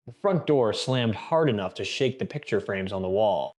The front door slammed hard enough to shake the picture frames on the wall.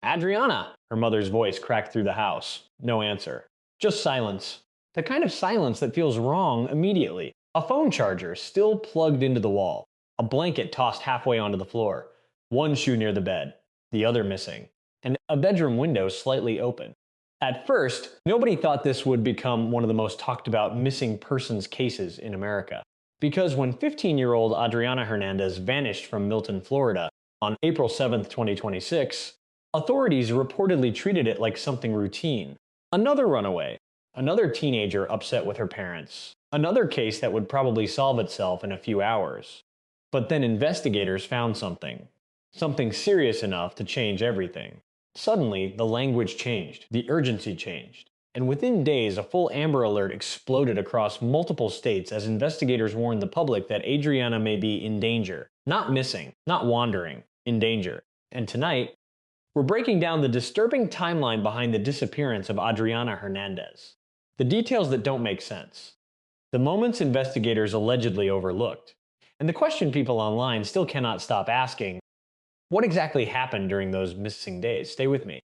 Adriana! Her mother's voice cracked through the house. No answer. Just silence. The kind of silence that feels wrong immediately. A phone charger still plugged into the wall. A blanket tossed halfway onto the floor. One shoe near the bed. The other missing. And a bedroom window slightly open. At first, nobody thought this would become one of the most talked about missing persons cases in America. Because when 15-year-old Adriana Hernandez vanished from Milton, Florida on April 7, 2026, authorities reportedly treated it like something routine. Another runaway. Another teenager upset with her parents. Another case that would probably solve itself in a few hours. But then investigators found something. Something serious enough to change everything. Suddenly, the language changed, the urgency changed, and within days a full Amber Alert exploded across multiple states as investigators warned the public that Adriana may be in danger. Not missing, not wandering, in danger. And tonight, we're breaking down the disturbing timeline behind the disappearance of Adriana Hernandez. The details that don't make sense. The moments investigators allegedly overlooked. And the question people online still cannot stop asking: what exactly happened during those missing days? Stay with me.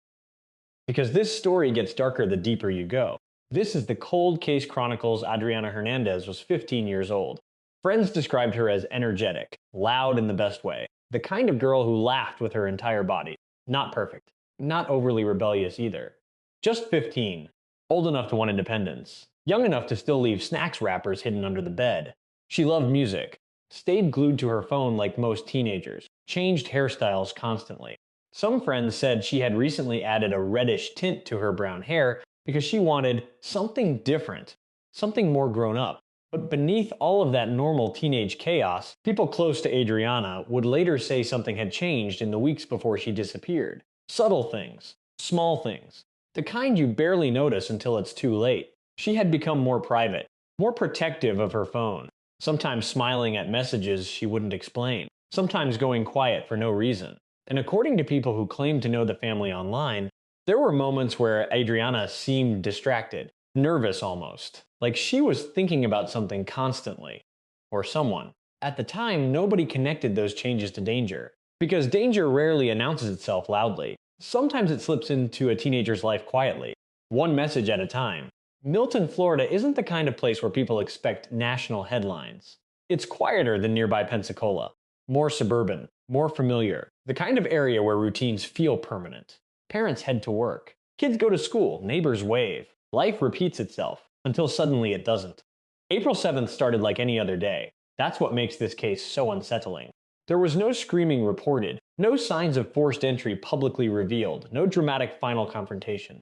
Because this story gets darker the deeper you go. This is the Cold Case Chronicles. Adriana Hernandez was 15 years old. Friends described her as energetic, loud in the best way. The kind of girl who laughed with her entire body. Not perfect. Not overly rebellious either. Just 15. Old enough to want independence. Young enough to still leave snacks wrappers hidden under the bed. She loved music. Stayed glued to her phone like most teenagers. Changed hairstyles constantly. Some friends said she had recently added a reddish tint to her brown hair because she wanted something different, something more grown up. But beneath all of that normal teenage chaos, people close to Adriana would later say something had changed in the weeks before she disappeared. Subtle things, small things, the kind you barely notice until it's too late. She had become more private, more protective of her phone, sometimes smiling at messages she wouldn't explain. Sometimes going quiet for no reason. And according to people who claim to know the family online, there were moments where Adriana seemed distracted, nervous almost, like she was thinking about something constantly, or someone. At the time, nobody connected those changes to danger, because danger rarely announces itself loudly. Sometimes it slips into a teenager's life quietly, one message at a time. Milton, Florida isn't the kind of place where people expect national headlines. It's quieter than nearby Pensacola. More suburban, more familiar, the kind of area where routines feel permanent. Parents head to work. Kids go to school, neighbors wave. Life repeats itself, until suddenly it doesn't. April 7th started like any other day. That's what makes this case so unsettling. There was no screaming reported, no signs of forced entry publicly revealed, no dramatic final confrontation.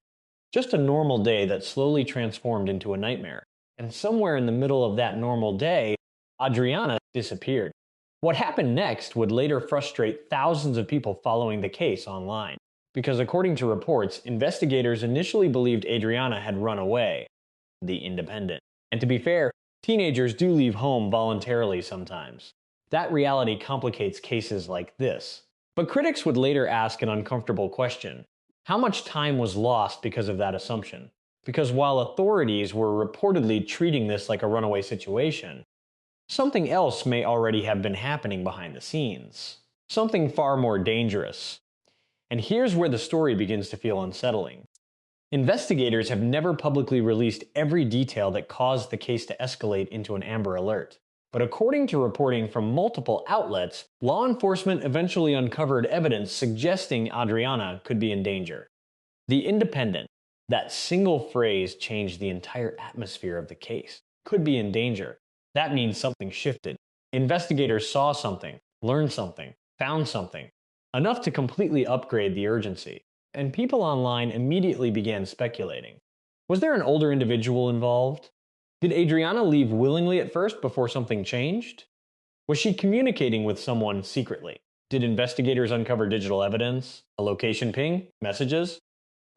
Just a normal day that slowly transformed into a nightmare. And somewhere in the middle of that normal day, Adriana disappeared. What happened next would later frustrate thousands of people following the case online. Because according to reports, investigators initially believed Adriana had run away. The Independent. And to be fair, teenagers do leave home voluntarily sometimes. That reality complicates cases like this. But critics would later ask an uncomfortable question. How much time was lost because of that assumption? Because while authorities were reportedly treating this like a runaway situation, something else may already have been happening behind the scenes. Something far more dangerous. And here's where the story begins to feel unsettling. Investigators have never publicly released every detail that caused the case to escalate into an Amber Alert. But according to reporting from multiple outlets, law enforcement eventually uncovered evidence suggesting Adriana could be in danger. The Independent, that single phrase changed the entire atmosphere of the case. Could be in danger. That means something shifted. Investigators saw something, learned something, found something, enough to completely upgrade the urgency. And people online immediately began speculating. Was there an older individual involved? Did Adriana leave willingly at first before something changed? Was she communicating with someone secretly? Did investigators uncover digital evidence? A location ping? Messages?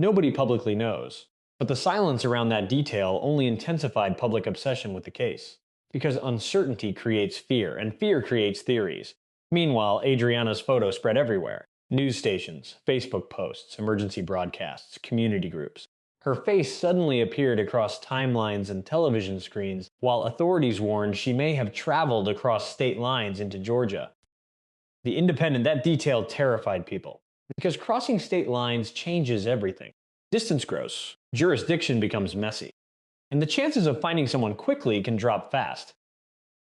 Nobody publicly knows. But the silence around that detail only intensified public obsession with the case. Because uncertainty creates fear, and fear creates theories. Meanwhile, Adriana's photo spread everywhere. News stations, Facebook posts, emergency broadcasts, community groups. Her face suddenly appeared across timelines and television screens, while authorities warned she may have traveled across state lines into Georgia. The independent, that detail terrified people because crossing state lines changes everything. Distance grows, jurisdiction becomes messy, and the chances of finding someone quickly can drop fast,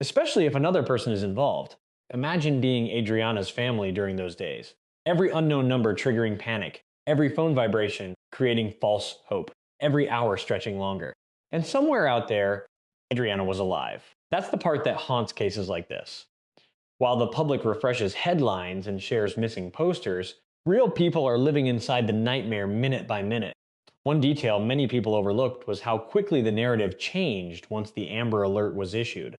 especially if another person is involved. Imagine being Adriana's family during those days. Every unknown number triggering panic, every phone vibration creating false hope, every hour stretching longer. And somewhere out there, Adriana was alive. That's the part that haunts cases like this. While the public refreshes headlines and shares missing posters, real people are living inside the nightmare minute by minute. One detail many people overlooked was how quickly the narrative changed once the Amber Alert was issued.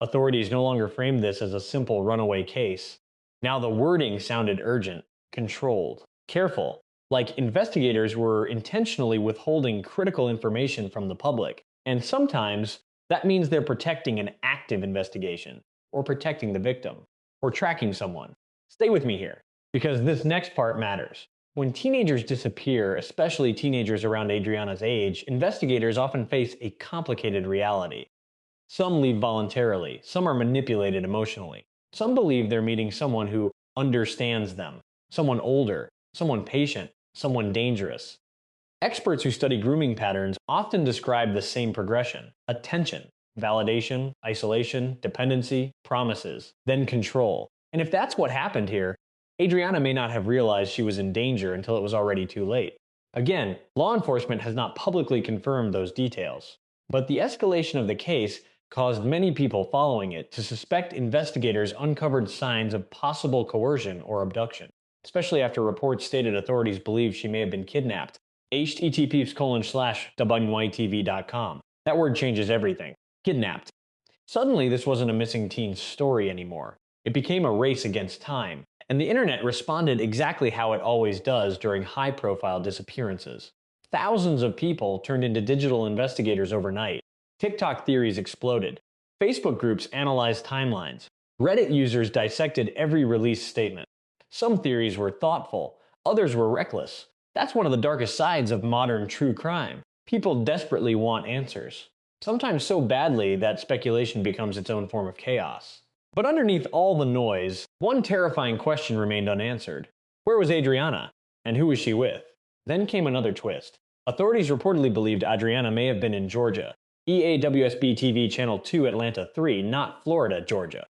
Authorities no longer framed this as a simple runaway case. Now the wording sounded urgent, controlled, careful, like investigators were intentionally withholding critical information from the public. And sometimes that means they're protecting an active investigation, or protecting the victim, or tracking someone. Stay with me here, because this next part matters. When teenagers disappear, especially teenagers around Adriana's age, investigators often face a complicated reality. Some leave voluntarily, some are manipulated emotionally. Some believe they're meeting someone who understands them, someone older, someone patient, someone dangerous. Experts who study grooming patterns often describe the same progression: attention, validation, isolation, dependency, promises, then control. And if that's what happened here, Adriana may not have realized she was in danger until it was already too late. Again, law enforcement has not publicly confirmed those details, but the escalation of the case caused many people following it to suspect investigators uncovered signs of possible coercion or abduction, especially after reports stated authorities believe she may have been kidnapped. https://wnytv.com. That word changes everything. Kidnapped. Suddenly, this wasn't a missing teen story anymore. It became a race against time, and the internet responded exactly how it always does during high-profile disappearances. Thousands of people turned into digital investigators overnight. TikTok theories exploded. Facebook groups analyzed timelines. Reddit users dissected every release statement. Some theories were thoughtful, others were reckless. That's one of the darkest sides of modern true crime. People desperately want answers, sometimes so badly that speculation becomes its own form of chaos. But underneath all the noise, one terrifying question remained unanswered. Where was Adriana? And who was she with? Then came another twist. Authorities reportedly believed Adriana may have been in Georgia. EAWSB TV Channel 2 Atlanta 3, not Florida, Georgia.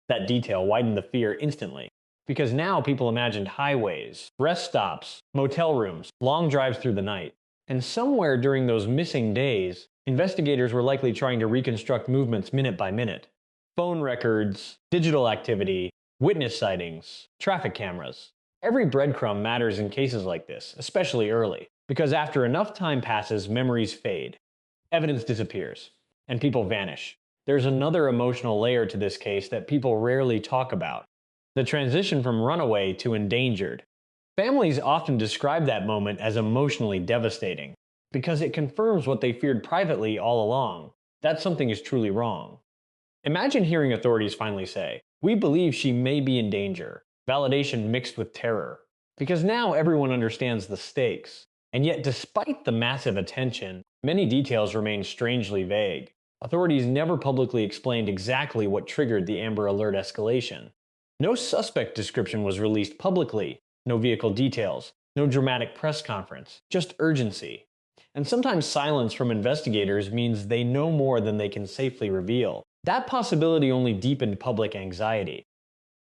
That detail widened the fear instantly, because now people imagined highways, rest stops, motel rooms, long drives through the night. And somewhere during those missing days, investigators were likely trying to reconstruct movements minute by minute. Phone records, digital activity, witness sightings, traffic cameras. Every breadcrumb matters in cases like this, especially early, because after enough time passes, memories fade. Evidence disappears, and people vanish. There's another emotional layer to this case that people rarely talk about: the transition from runaway to endangered. Families often describe that moment as emotionally devastating, because it confirms what they feared privately all along, that something is truly wrong. Imagine hearing authorities finally say, "We believe she may be in danger," validation mixed with terror, because now everyone understands the stakes. And yet, despite the massive attention, many details remain strangely vague. Authorities never publicly explained exactly what triggered the Amber Alert escalation. No suspect description was released publicly, no vehicle details, no dramatic press conference, just urgency. And sometimes silence from investigators means they know more than they can safely reveal. That possibility only deepened public anxiety.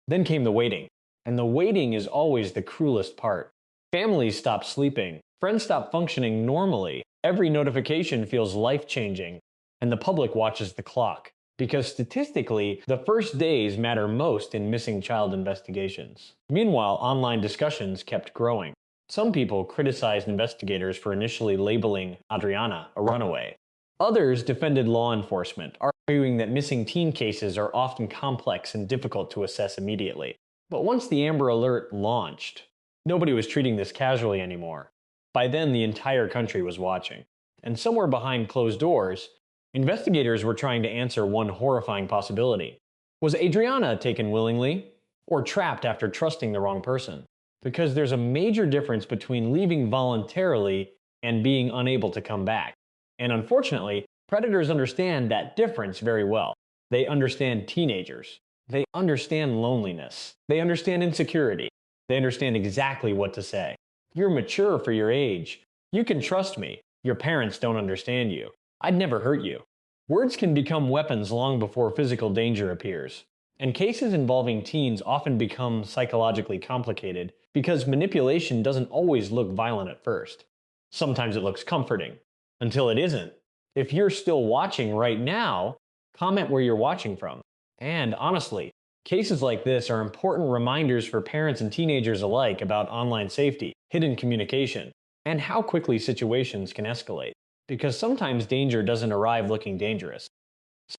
Then came the waiting, and the waiting is always the cruelest part. Families stop sleeping, friends stop functioning normally, every notification feels life-changing, and the public watches the clock. Because statistically, the first days matter most in missing child investigations. Meanwhile, online discussions kept growing. Some people criticized investigators for initially labeling Adriana a runaway. Others defended law enforcement, arguing that missing teen cases are often complex and difficult to assess immediately. But once the Amber Alert launched, nobody was treating this casually anymore. By then, the entire country was watching. And somewhere behind closed doors, investigators were trying to answer one horrifying possibility. Was Adriana taken willingly, or trapped after trusting the wrong person? Because there's a major difference between leaving voluntarily and being unable to come back. And unfortunately, predators understand that difference very well. They understand teenagers. They understand loneliness. They understand insecurity. They understand exactly what to say. You're mature for your age. You can trust me. Your parents don't understand you. I'd never hurt you. Words can become weapons long before physical danger appears. And cases involving teens often become psychologically complicated because manipulation doesn't always look violent at first. Sometimes it looks comforting, until it isn't. If you're still watching right now, comment where you're watching from. And honestly, cases like this are important reminders for parents and teenagers alike about online safety, hidden communication, and how quickly situations can escalate. Because sometimes danger doesn't arrive looking dangerous.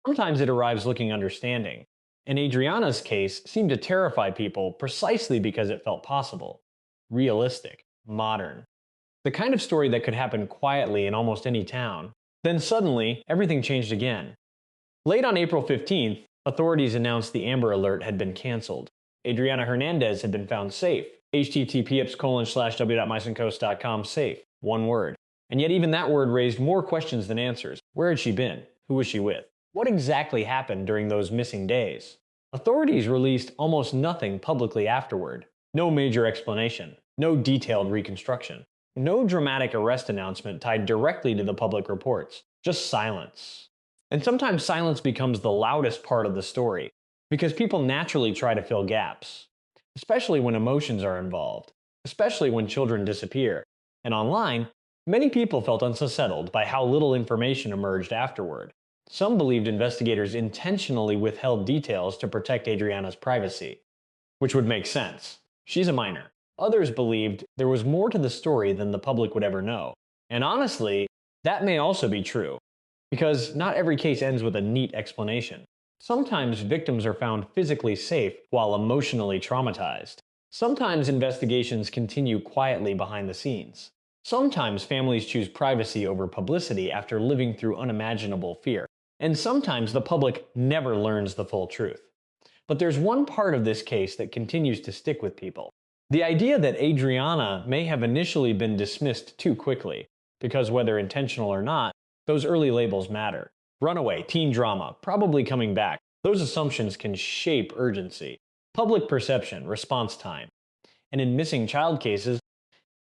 Sometimes it arrives looking understanding. And Adriana's case seemed to terrify people precisely because it felt possible, realistic, modern. The kind of story that could happen quietly in almost any town. Then suddenly, everything changed again. Late on April 15th, authorities announced the Amber Alert had been canceled. Adriana Hernandez had been found safe. https:/w.mysencoast.com safe. One word. And yet even that word raised more questions than answers. Where had she been? Who was she with? What exactly happened during those missing days? Authorities released almost nothing publicly afterward. No major explanation. No detailed reconstruction. No dramatic arrest announcement tied directly to the public reports. Just silence. And sometimes silence becomes the loudest part of the story, because people naturally try to fill gaps. Especially when emotions are involved. Especially when children disappear. And online, many people felt unsettled by how little information emerged afterward. Some believed investigators intentionally withheld details to protect Adriana's privacy, which would make sense. She's a minor. Others believed there was more to the story than the public would ever know. And honestly, that may also be true, because not every case ends with a neat explanation. Sometimes victims are found physically safe while emotionally traumatized. Sometimes investigations continue quietly behind the scenes. Sometimes families choose privacy over publicity after living through unimaginable fear. And sometimes the public never learns the full truth. But there's one part of this case that continues to stick with people. The idea that Adriana may have initially been dismissed too quickly, because whether intentional or not, those early labels matter. Runaway, teen drama, probably coming back. Those assumptions can shape urgency. Public perception, response time. And in missing child cases,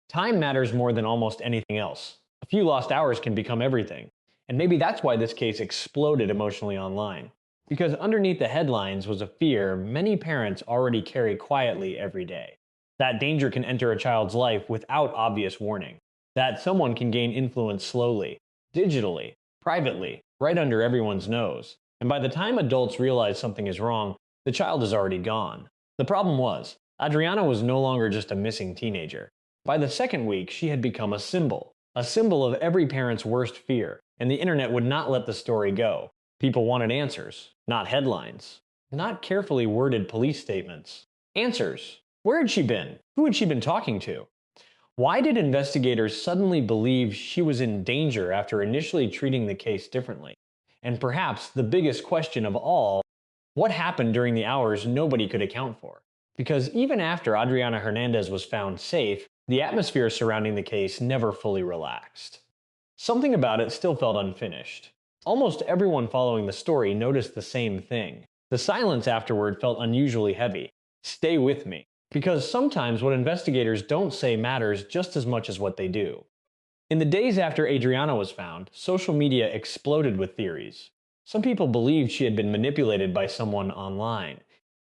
time matters more than almost anything else. A few lost hours can become everything. And maybe that's why this case exploded emotionally online. Because underneath the headlines was a fear many parents already carry quietly every day. That danger can enter a child's life without obvious warning. That someone can gain influence slowly, digitally, privately, right under everyone's nose. And by the time adults realize something is wrong, the child is already gone. The problem was, Adriana was no longer just a missing teenager. By the second week, she had become a symbol of every parent's worst fear, and the internet would not let the story go. People wanted answers, not headlines, not carefully worded police statements. Answers. Where had she been? Who had she been talking to? Why did investigators suddenly believe she was in danger after initially treating the case differently? And perhaps the biggest question of all, what happened during the hours nobody could account for? Because even after Adriana Hernandez was found safe, the atmosphere surrounding the case never fully relaxed. Something about it still felt unfinished. Almost everyone following the story noticed the same thing. The silence afterward felt unusually heavy. Stay with me. Because sometimes what investigators don't say matters just as much as what they do. In the days after Adriana was found, social media exploded with theories. Some people believed she had been manipulated by someone online.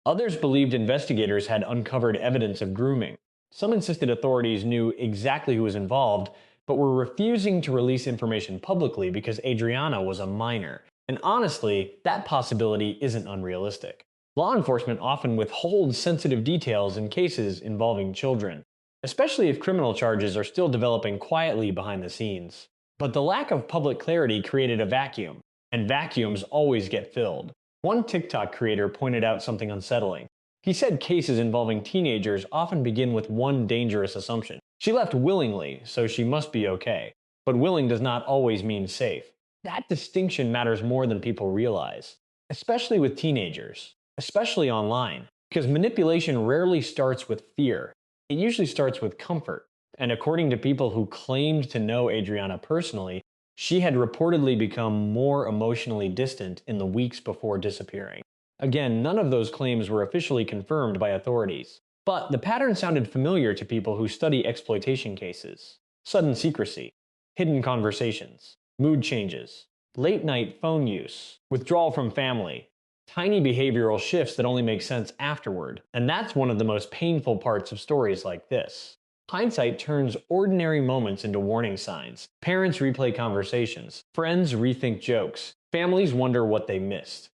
Others believed investigators had uncovered evidence of grooming. Some insisted authorities knew exactly who was involved, but were refusing to release information publicly because Adriana was a minor. And honestly, that possibility isn't unrealistic. Law enforcement often withholds sensitive details in cases involving children, especially if criminal charges are still developing quietly behind the scenes. But the lack of public clarity created a vacuum, and vacuums always get filled. One TikTok creator pointed out something unsettling. He said cases involving teenagers often begin with one dangerous assumption. She left willingly, so she must be okay. But willing does not always mean safe. That distinction matters more than people realize, especially with teenagers. Especially online, because manipulation rarely starts with fear. It usually starts with comfort. And according to people who claimed to know Adriana personally, she had reportedly become more emotionally distant in the weeks before disappearing. Again, none of those claims were officially confirmed by authorities. But the pattern sounded familiar to people who study exploitation cases. Sudden secrecy, hidden conversations, mood changes, late-night phone use, withdrawal from family, tiny behavioral shifts that only make sense afterward. And that's one of the most painful parts of stories like this. Hindsight turns ordinary moments into warning signs. Parents replay conversations, friends rethink jokes, families wonder what they missed.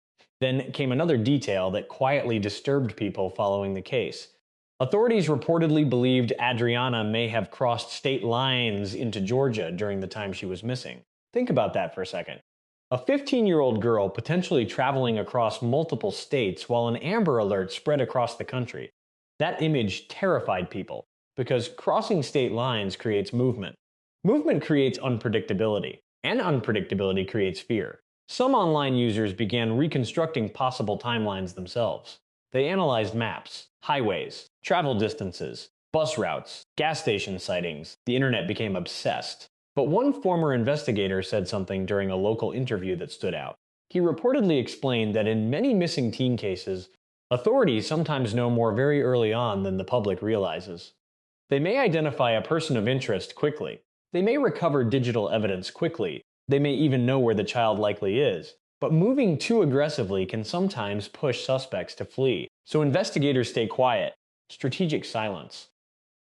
Then came another detail that quietly disturbed people following the case. Authorities reportedly believed Adriana may have crossed state lines into Georgia during the time she was missing. Think about that for a second. A 15-year-old girl potentially traveling across multiple states while an Amber Alert spread across the country. That image terrified people, because crossing state lines creates movement. Movement creates unpredictability, and unpredictability creates fear. Some online users began reconstructing possible timelines themselves. They analyzed maps, highways, travel distances, bus routes, gas station sightings. The internet became obsessed. But one former investigator said something during a local interview that stood out. He reportedly explained that in many missing teen cases, authorities sometimes know more very early on than the public realizes. They may identify a person of interest quickly. They may recover digital evidence quickly. They may even know where the child likely is. But moving too aggressively can sometimes push suspects to flee. So investigators stay quiet. Strategic silence.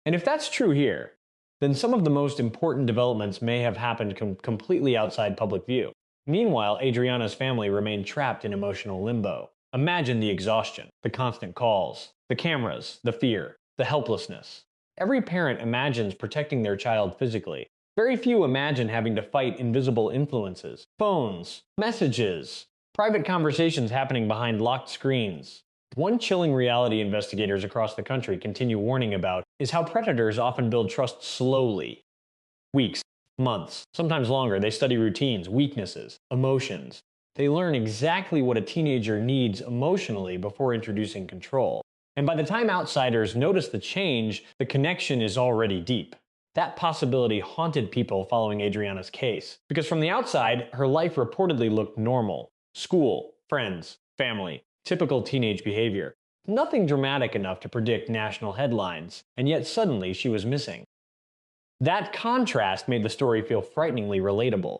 And if that's true here, then some of the most important developments may have happened completely outside public view. Meanwhile, Adriana's family remained trapped in emotional limbo. Imagine the exhaustion, the constant calls, the cameras, the fear, the helplessness. Every parent imagines protecting their child physically. Very few imagine having to fight invisible influences, phones, messages, private conversations happening behind locked screens. One chilling reality investigators across the country continue warning about is how predators often build trust slowly. Weeks, months, sometimes longer. They study routines, weaknesses, emotions. They learn exactly what a teenager needs emotionally before introducing control. And by the time outsiders notice the change, the connection is already deep. That possibility haunted people following Adriana's case, because from the outside, her life reportedly looked normal. School, friends, family, typical teenage behavior. Nothing dramatic enough to predict national headlines, and yet suddenly she was missing. That contrast made the story feel frighteningly relatable.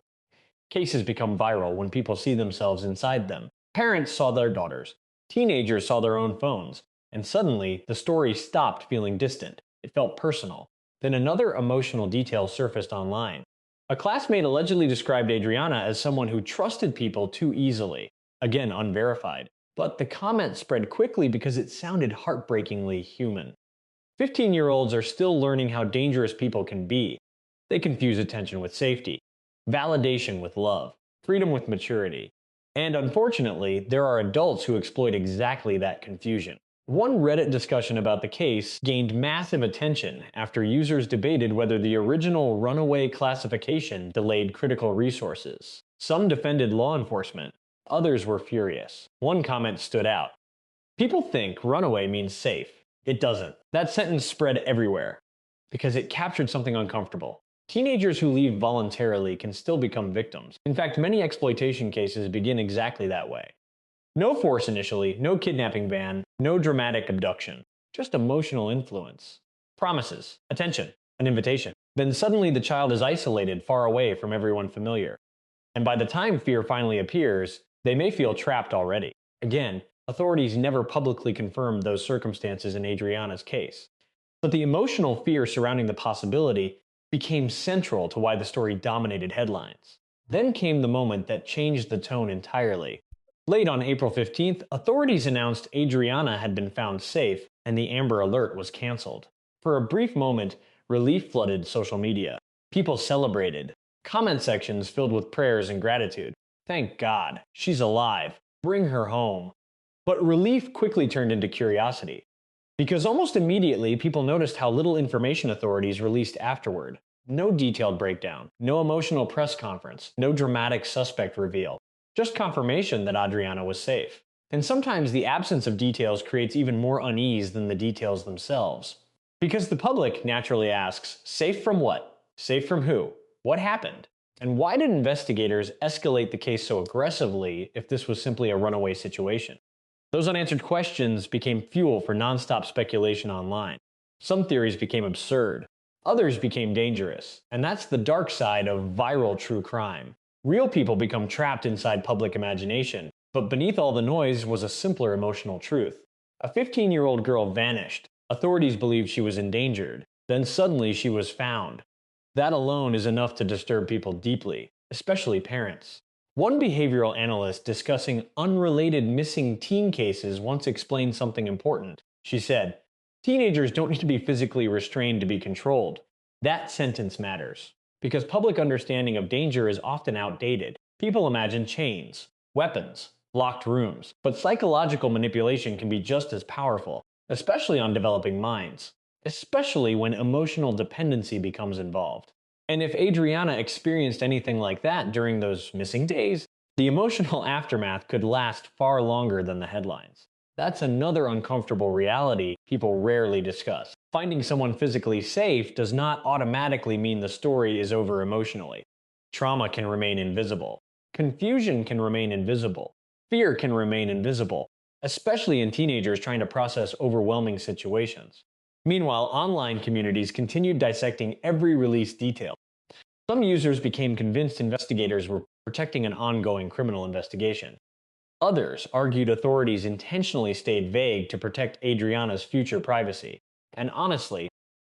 Cases become viral when people see themselves inside them. Parents saw their daughters. Teenagers saw their own phones. And suddenly, the story stopped feeling distant. It felt personal. Then another emotional detail surfaced online. A classmate allegedly described Adriana as someone who trusted people too easily. Again, unverified. But the comment spread quickly because it sounded heartbreakingly human. 15-year-olds are still learning how dangerous people can be. They confuse attention with safety, validation with love, freedom with maturity. And unfortunately, there are adults who exploit exactly that confusion. One Reddit discussion about the case gained massive attention after users debated whether the original runaway classification delayed critical resources. Some defended law enforcement. Others were furious. One comment stood out. People think runaway means safe. It doesn't. That sentence spread everywhere because it captured something uncomfortable. Teenagers who leave voluntarily can still become victims. In fact, many exploitation cases begin exactly that way. No force initially, no kidnapping ban, no dramatic abduction, just emotional influence. Promises, attention, an invitation. Then suddenly the child is isolated far away from everyone familiar. And by the time fear finally appears, they may feel trapped already. Again, authorities never publicly confirmed those circumstances in Adriana's case. But the emotional fear surrounding the possibility became central to why the story dominated headlines. Then came the moment that changed the tone entirely. Late on April 15th, authorities announced Adriana had been found safe and the Amber Alert was canceled. For a brief moment, relief flooded social media. People celebrated. Comment sections filled with prayers and gratitude. Thank God, she's alive. Bring her home. But relief quickly turned into curiosity. Because almost immediately, people noticed how little information authorities released afterward. No detailed breakdown, no emotional press conference, no dramatic suspect reveal. Just confirmation that Adriana was safe. And sometimes the absence of details creates even more unease than the details themselves. Because the public naturally asks, safe from what? Safe from who? What happened? And why did investigators escalate the case so aggressively if this was simply a runaway situation? Those unanswered questions became fuel for nonstop speculation online. Some theories became absurd, others became dangerous, and that's the dark side of viral true crime. Real people become trapped inside public imagination, but beneath all the noise was a simpler emotional truth. A 15-year-old girl vanished. Authorities believed she was endangered. Then suddenly she was found. That alone is enough to disturb people deeply, especially parents. One behavioral analyst discussing unrelated missing teen cases once explained something important. She said, "Teenagers don't need to be physically restrained to be controlled." That sentence matters, because public understanding of danger is often outdated. People imagine chains, weapons, locked rooms, but psychological manipulation can be just as powerful, especially on developing minds, especially when emotional dependency becomes involved. And if Adriana experienced anything like that during those missing days, the emotional aftermath could last far longer than the headlines. That's another uncomfortable reality people rarely discuss. Finding someone physically safe does not automatically mean the story is over emotionally. Trauma can remain invisible. Confusion can remain invisible. Fear can remain invisible, especially in teenagers trying to process overwhelming situations. Meanwhile, online communities continued dissecting every released detail. Some users became convinced investigators were protecting an ongoing criminal investigation. Others argued authorities intentionally stayed vague to protect Adriana's future privacy. And honestly,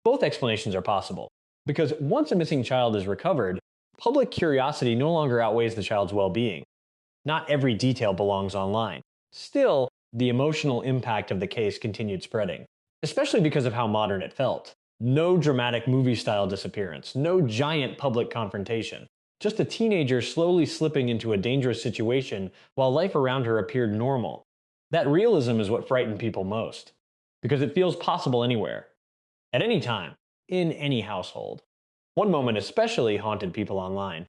both explanations are possible. Because once a missing child is recovered, public curiosity no longer outweighs the child's well-being. Not every detail belongs online. Still, the emotional impact of the case continued spreading, especially because of how modern it felt. No dramatic movie-style disappearance, no giant public confrontation. Just a teenager slowly slipping into a dangerous situation while life around her appeared normal. That realism is what frightened people most, because it feels possible anywhere, at any time, in any household. One moment especially haunted people online.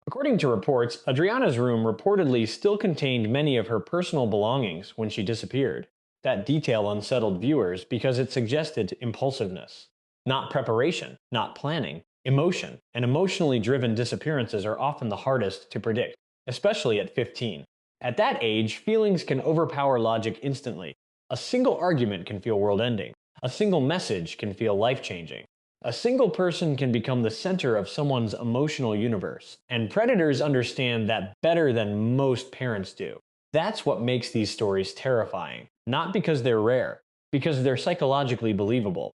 According to reports, Adriana's room reportedly still contained many of her personal belongings when she disappeared. That detail unsettled viewers because it suggested impulsiveness. Not preparation, not planning. Emotion, and emotionally driven disappearances are often the hardest to predict, especially at 15. At that age, feelings can overpower logic instantly. A single argument can feel world-ending. A single message can feel life-changing. A single person can become the center of someone's emotional universe, and predators understand that better than most parents do. That's what makes these stories terrifying, not because they're rare, because they're psychologically believable.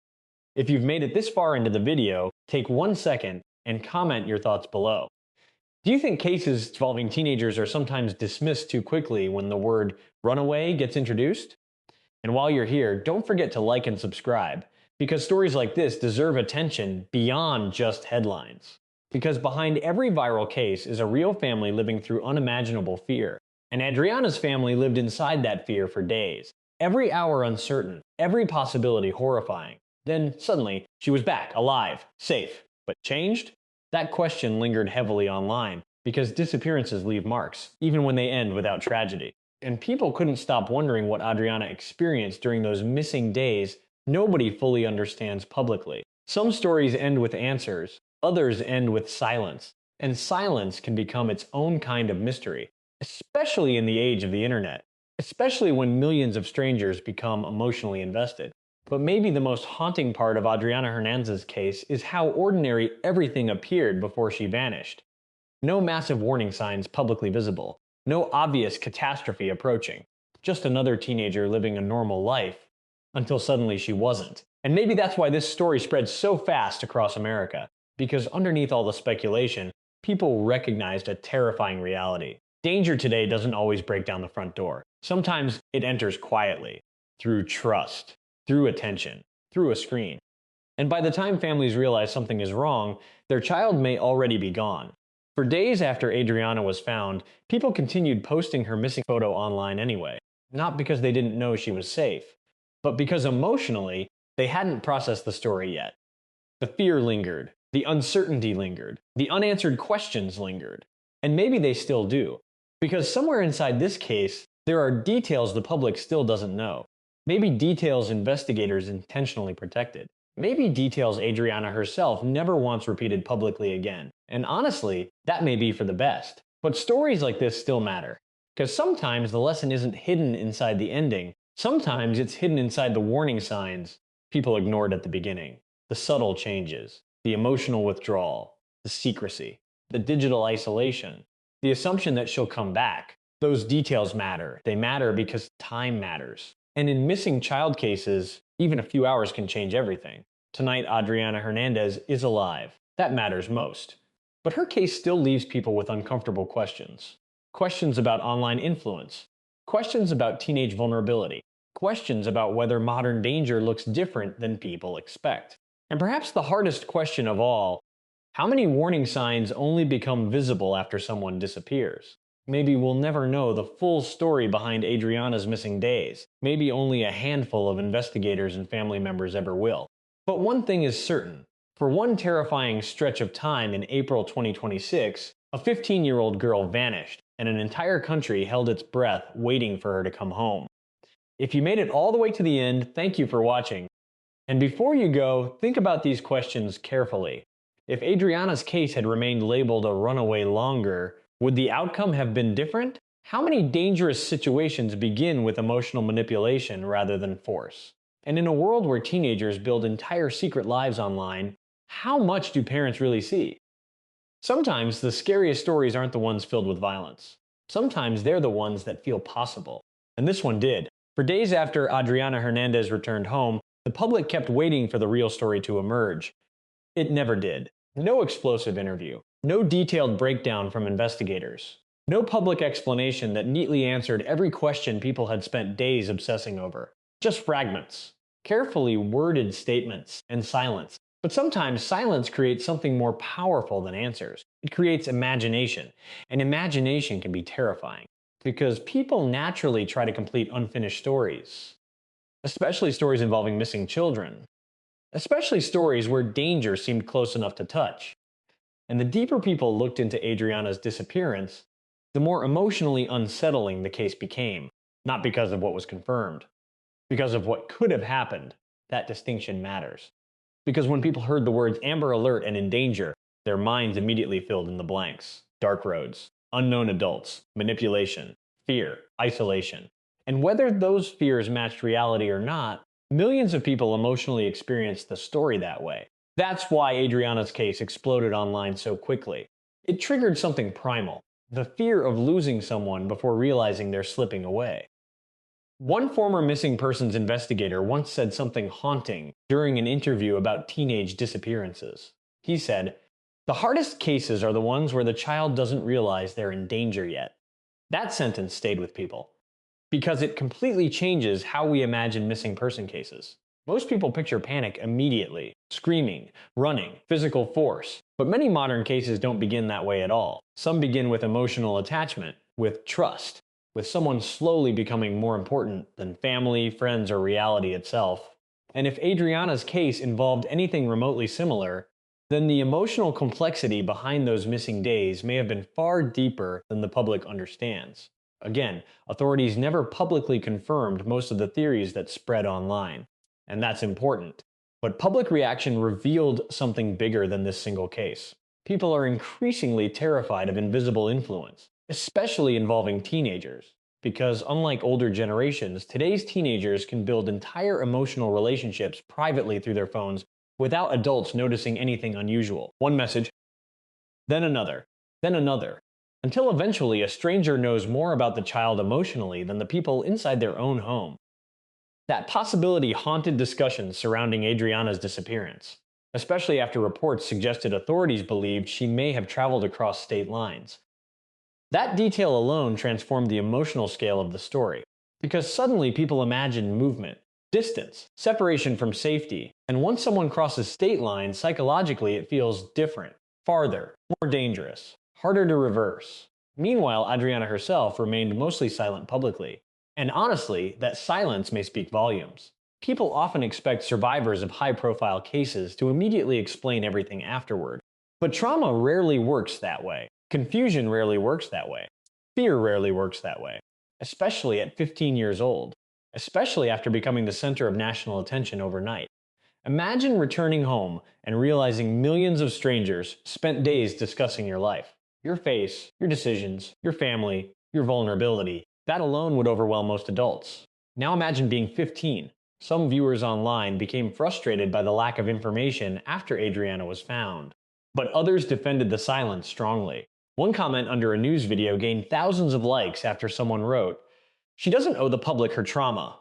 If you've made it this far into the video, take 1 second and comment your thoughts below. Do you think cases involving teenagers are sometimes dismissed too quickly when the word runaway gets introduced? And while you're here, don't forget to like and subscribe, because stories like this deserve attention beyond just headlines. Because behind every viral case is a real family living through unimaginable fear. And Adriana's family lived inside that fear for days. Every hour uncertain, every possibility horrifying. Then, suddenly, she was back, alive, safe. But changed? That question lingered heavily online, because disappearances leave marks, even when they end without tragedy. And people couldn't stop wondering what Adriana experienced during those missing days nobody fully understands publicly. Some stories end with answers, others end with silence. And silence can become its own kind of mystery, especially in the age of the internet. Especially when millions of strangers become emotionally invested. But maybe the most haunting part of Adriana Hernandez's case is how ordinary everything appeared before she vanished. No massive warning signs publicly visible. No obvious catastrophe approaching. Just another teenager living a normal life. Until suddenly she wasn't. And maybe that's why this story spread so fast across America. Because underneath all the speculation, people recognized a terrifying reality. Danger today doesn't always break down the front door. Sometimes it enters quietly. Through trust. Through attention, through a screen. And by the time families realize something is wrong, their child may already be gone. For days after Adriana was found, people continued posting her missing photo online anyway. Not because they didn't know she was safe, but because emotionally, they hadn't processed the story yet. The fear lingered, the uncertainty lingered, the unanswered questions lingered. And maybe they still do. Because somewhere inside this case, there are details the public still doesn't know. Maybe details investigators intentionally protected. Maybe details Adriana herself never wants repeated publicly again. And honestly, that may be for the best. But stories like this still matter. Because sometimes the lesson isn't hidden inside the ending, sometimes it's hidden inside the warning signs people ignored at the beginning. The subtle changes, the emotional withdrawal, the secrecy, the digital isolation, the assumption that she'll come back. Those details matter. They matter because time matters. And in missing child cases, even a few hours can change everything. Tonight, Adriana Hernandez is alive. That matters most. But her case still leaves people with uncomfortable questions. Questions about online influence. Questions about teenage vulnerability. Questions about whether modern danger looks different than people expect. And perhaps the hardest question of all, how many warning signs only become visible after someone disappears? Maybe we'll never know the full story behind Adriana's missing days. Maybe only a handful of investigators and family members ever will. But one thing is certain. For one terrifying stretch of time in April 2026, a 15-year-old girl vanished, and an entire country held its breath waiting for her to come home. If you made it all the way to the end, thank you for watching. And before you go, think about these questions carefully. If Adriana's case had remained labeled a runaway longer, would the outcome have been different? How many dangerous situations begin with emotional manipulation rather than force? And in a world where teenagers build entire secret lives online, how much do parents really see? Sometimes the scariest stories aren't the ones filled with violence. Sometimes they're the ones that feel possible. And this one did. For days after Adriana Hernandez returned home, the public kept waiting for the real story to emerge. It never did. No explosive interview. No detailed breakdown from investigators. No public explanation that neatly answered every question people had spent days obsessing over. Just fragments. Carefully worded statements and silence. But sometimes silence creates something more powerful than answers. It creates imagination. And imagination can be terrifying. Because people naturally try to complete unfinished stories. Especially stories involving missing children. Especially stories where danger seemed close enough to touch. And the deeper people looked into Adriana's disappearance, the more emotionally unsettling the case became. Not because of what was confirmed. Because of what could have happened. That distinction matters. Because when people heard the words Amber Alert and in danger, their minds immediately filled in the blanks. Dark roads, unknown adults, manipulation, fear, isolation. And whether those fears matched reality or not, millions of people emotionally experienced the story that way. That's why Adriana's case exploded online so quickly. It triggered something primal, the fear of losing someone before realizing they're slipping away. One former missing persons investigator once said something haunting during an interview about teenage disappearances. He said, "The hardest cases are the ones where the child doesn't realize they're in danger yet." That sentence stayed with people, because it completely changes how we imagine missing person cases. Most people picture panic immediately, screaming, running, physical force. But many modern cases don't begin that way at all. Some begin with emotional attachment, with trust, with someone slowly becoming more important than family, friends, or reality itself. And if Adriana's case involved anything remotely similar, then the emotional complexity behind those missing days may have been far deeper than the public understands. Again, authorities never publicly confirmed most of the theories that spread online. And that's important. But public reaction revealed something bigger than this single case. People are increasingly terrified of invisible influence, especially involving teenagers. Because unlike older generations, today's teenagers can build entire emotional relationships privately through their phones without adults noticing anything unusual. One message, then another, until eventually a stranger knows more about the child emotionally than the people inside their own home. That possibility haunted discussions surrounding Adriana's disappearance, especially after reports suggested authorities believed she may have traveled across state lines. That detail alone transformed the emotional scale of the story, because suddenly people imagined movement, distance, separation from safety, and once someone crosses state lines, psychologically it feels different, farther, more dangerous, harder to reverse. Meanwhile, Adriana herself remained mostly silent publicly. And honestly, that silence may speak volumes. People often expect survivors of high-profile cases to immediately explain everything afterward. But trauma rarely works that way. Confusion rarely works that way. Fear rarely works that way. Especially at 15 years old. Especially after becoming the center of national attention overnight. Imagine returning home and realizing millions of strangers spent days discussing your life. Your face, your decisions, your family, your vulnerability. That alone would overwhelm most adults. Now imagine being 15. Some viewers online became frustrated by the lack of information after Adriana was found. But others defended the silence strongly. One comment under a news video gained thousands of likes after someone wrote, "She doesn't owe the public her trauma."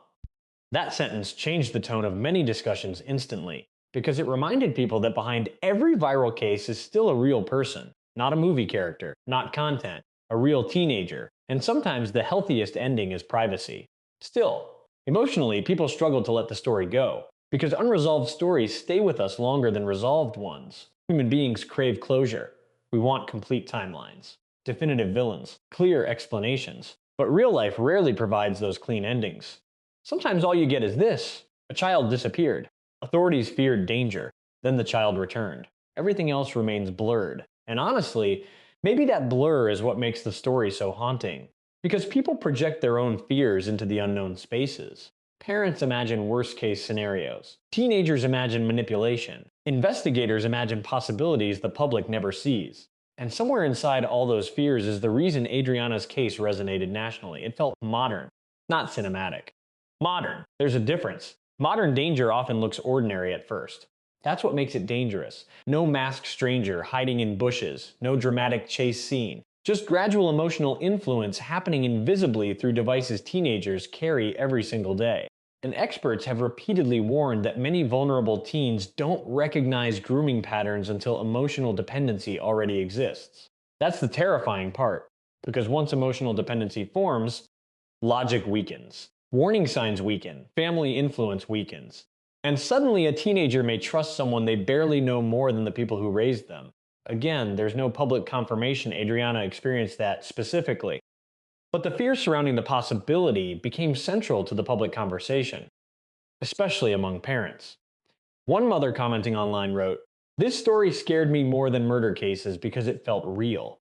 That sentence changed the tone of many discussions instantly, because it reminded people that behind every viral case is still a real person, not a movie character, not content, a real teenager, and sometimes the healthiest ending is privacy. Still, emotionally, people struggle to let the story go, because unresolved stories stay with us longer than resolved ones. Human beings crave closure. We want complete timelines, definitive villains, clear explanations. But real life rarely provides those clean endings. Sometimes all you get is this: a child disappeared. Authorities feared danger. Then the child returned. Everything else remains blurred. And honestly, maybe that blur is what makes the story so haunting. Because people project their own fears into the unknown spaces. Parents imagine worst-case scenarios. Teenagers imagine manipulation. Investigators imagine possibilities the public never sees. And somewhere inside all those fears is the reason Adriana's case resonated nationally. It felt modern, not cinematic. Modern. There's a difference. Modern danger often looks ordinary at first. That's what makes it dangerous. No masked stranger hiding in bushes, no dramatic chase scene. Just gradual emotional influence happening invisibly through devices teenagers carry every single day. And experts have repeatedly warned that many vulnerable teens don't recognize grooming patterns until emotional dependency already exists. That's the terrifying part, because once emotional dependency forms, logic weakens. Warning signs weaken, family influence weakens, and suddenly a teenager may trust someone they barely know more than the people who raised them. Again, there's no public confirmation Adriana experienced that specifically, but the fear surrounding the possibility became central to the public conversation, especially among parents. One mother commenting online wrote, "This story scared me more than murder cases because it felt real."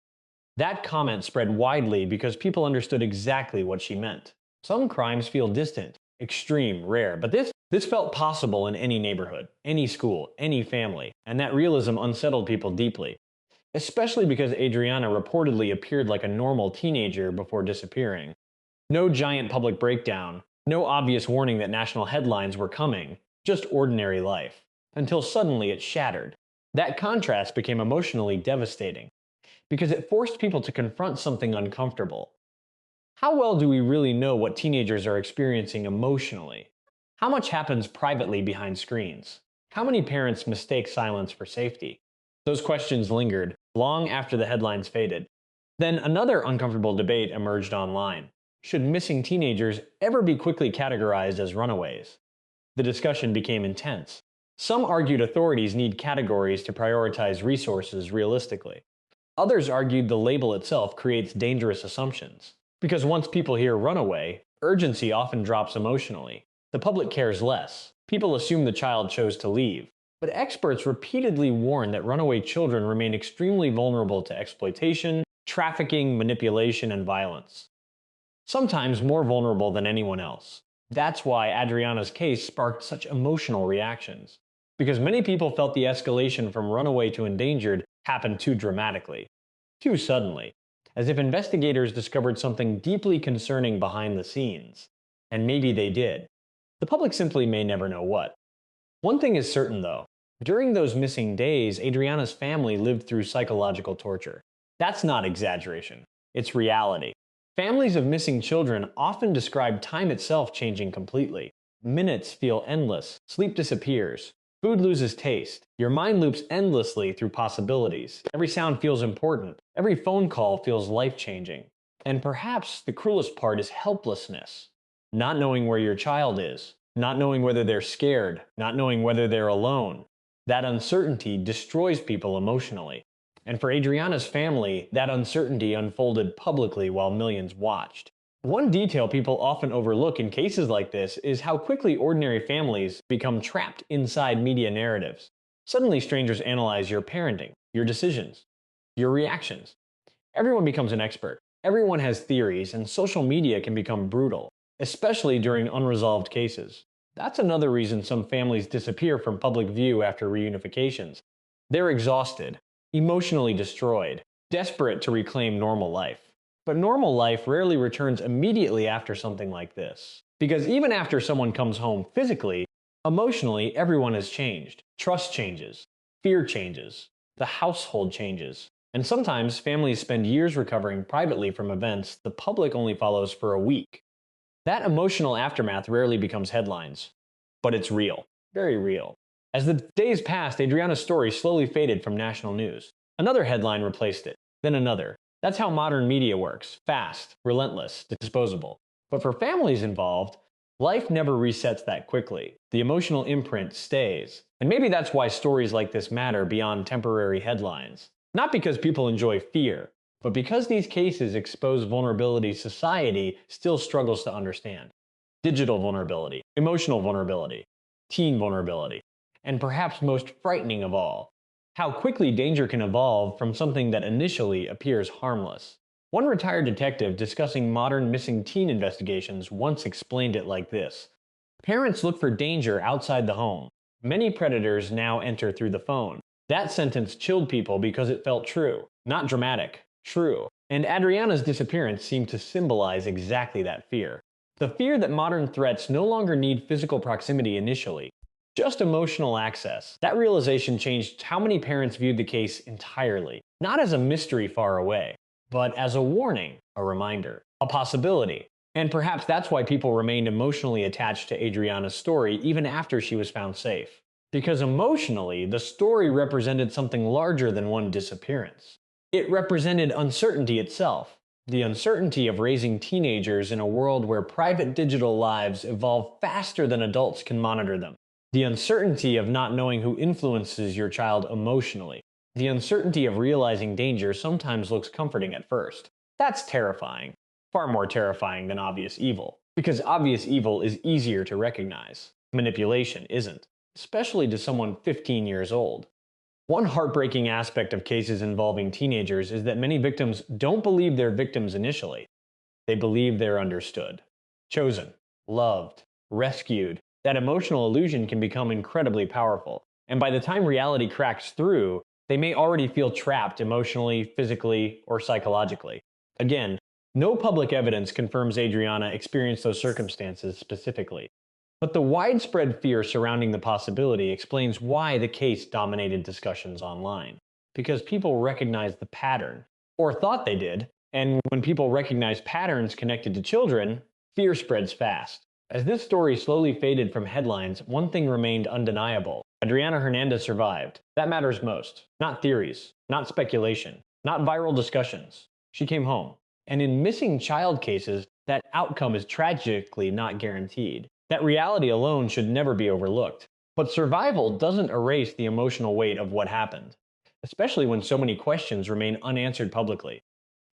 That comment spread widely because people understood exactly what she meant. Some crimes feel distant, extreme, rare, but this felt possible in any neighborhood, any school, any family, and that realism unsettled people deeply. Especially because Adriana reportedly appeared like a normal teenager before disappearing. No giant public breakdown, no obvious warning that national headlines were coming, just ordinary life. Until suddenly it shattered. That contrast became emotionally devastating, because it forced people to confront something uncomfortable. How well do we really know what teenagers are experiencing emotionally? How much happens privately behind screens? How many parents mistake silence for safety? Those questions lingered long after the headlines faded. Then another uncomfortable debate emerged online. Should missing teenagers ever be quickly categorized as runaways? The discussion became intense. Some argued authorities need categories to prioritize resources realistically. Others argued the label itself creates dangerous assumptions. Because once people hear runaway, urgency often drops emotionally. The public cares less. People assume the child chose to leave. But experts repeatedly warn that runaway children remain extremely vulnerable to exploitation, trafficking, manipulation, and violence. Sometimes more vulnerable than anyone else. That's why Adriana's case sparked such emotional reactions. Because many people felt the escalation from runaway to endangered happened too dramatically, too suddenly, as if investigators discovered something deeply concerning behind the scenes. And maybe they did. The public simply may never know what. One thing is certain though. During those missing days, Adriana's family lived through psychological torture. That's not exaggeration. It's reality. Families of missing children often describe time itself changing completely. Minutes feel endless, sleep disappears, food loses taste, your mind loops endlessly through possibilities. Every sound feels important, every phone call feels life-changing. And perhaps the cruelest part is helplessness. Not knowing where your child is, not knowing whether they're scared, not knowing whether they're alone. That uncertainty destroys people emotionally. And for Adriana's family, that uncertainty unfolded publicly while millions watched. One detail people often overlook in cases like this is how quickly ordinary families become trapped inside media narratives. Suddenly strangers analyze your parenting, your decisions, your reactions. Everyone becomes an expert. Everyone has theories, and social media can become brutal, especially during unresolved cases. That's another reason some families disappear from public view after reunifications. They're exhausted, emotionally destroyed, desperate to reclaim normal life. But normal life rarely returns immediately after something like this. Because even after someone comes home physically, emotionally everyone has changed. Trust changes, fear changes, the household changes. And sometimes families spend years recovering privately from events the public only follows for a week. That emotional aftermath rarely becomes headlines. But it's real, very real. As the days passed, Adriana's story slowly faded from national news. Another headline replaced it, then another. That's how modern media works: fast, relentless, disposable. But for families involved, life never resets that quickly. The emotional imprint stays. And maybe that's why stories like this matter beyond temporary headlines. Not because people enjoy fear, but because these cases expose vulnerability society still struggles to understand. Digital vulnerability, emotional vulnerability, teen vulnerability, and perhaps most frightening of all, how quickly danger can evolve from something that initially appears harmless. One retired detective discussing modern missing teen investigations once explained it like this: parents look for danger outside the home. Many predators now enter through the phone. That sentence chilled people because it felt true. Not dramatic, true. And Adriana's disappearance seemed to symbolize exactly that fear. The fear that modern threats no longer need physical proximity initially, just emotional access. That realization changed how many parents viewed the case entirely. Not as a mystery far away, but as a warning, a reminder, a possibility. And perhaps that's why people remained emotionally attached to Adriana's story even after she was found safe. Because emotionally, the story represented something larger than one disappearance. It represented uncertainty itself. The uncertainty of raising teenagers in a world where private digital lives evolve faster than adults can monitor them. The uncertainty of not knowing who influences your child emotionally. The uncertainty of realizing danger sometimes looks comforting at first. That's terrifying. Far more terrifying than obvious evil. Because obvious evil is easier to recognize. Manipulation isn't. Especially to someone 15 years old. One heartbreaking aspect of cases involving teenagers is that many victims don't believe they're victims initially. They believe they're understood, chosen, loved, rescued. That emotional illusion can become incredibly powerful. And by the time reality cracks through, they may already feel trapped emotionally, physically, or psychologically. Again, no public evidence confirms Adriana experienced those circumstances specifically. But the widespread fear surrounding the possibility explains why the case dominated discussions online. Because people recognized the pattern, or thought they did, and when people recognize patterns connected to children, fear spreads fast. As this story slowly faded from headlines, one thing remained undeniable. Adriana Hernandez survived. That matters most. Not theories, not speculation, not viral discussions. She came home. And in missing child cases, that outcome is tragically not guaranteed. That reality alone should never be overlooked. But survival doesn't erase the emotional weight of what happened, especially when so many questions remain unanswered publicly.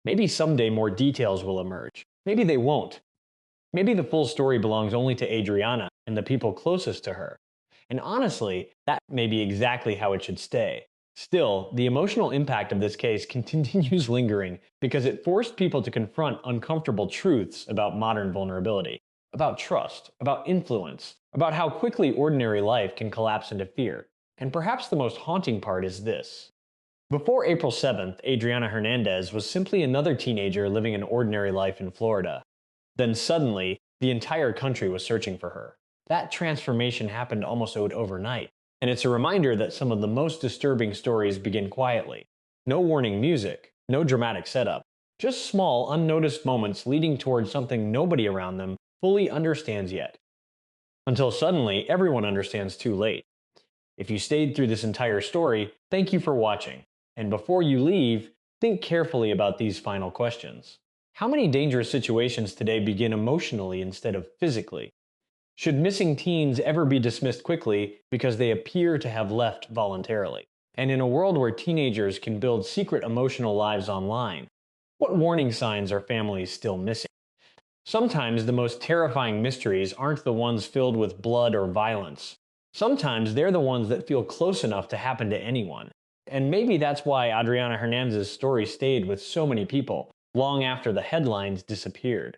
Maybe someday more details will emerge. Maybe they won't. Maybe the full story belongs only to Adriana and the people closest to her. And honestly, that may be exactly how it should stay. Still, the emotional impact of this case continues lingering because it forced people to confront uncomfortable truths about modern vulnerability, about trust, about influence, about how quickly ordinary life can collapse into fear. And perhaps the most haunting part is this. Before April 7th, Adriana Hernandez was simply another teenager living an ordinary life in Florida. Then suddenly, the entire country was searching for her. That transformation happened almost overnight. And it's a reminder that some of the most disturbing stories begin quietly. No warning music, no dramatic setup. Just small, unnoticed moments leading towards something nobody around them fully understands yet. Until suddenly, everyone understands too late. If you stayed through this entire story, thank you for watching. And before you leave, think carefully about these final questions. How many dangerous situations today begin emotionally instead of physically? Should missing teens ever be dismissed quickly because they appear to have left voluntarily? And in a world where teenagers can build secret emotional lives online, what warning signs are families still missing? Sometimes the most terrifying mysteries aren't the ones filled with blood or violence. Sometimes they're the ones that feel close enough to happen to anyone. And maybe that's why Adriana Hernandez's story stayed with so many people long after the headlines disappeared.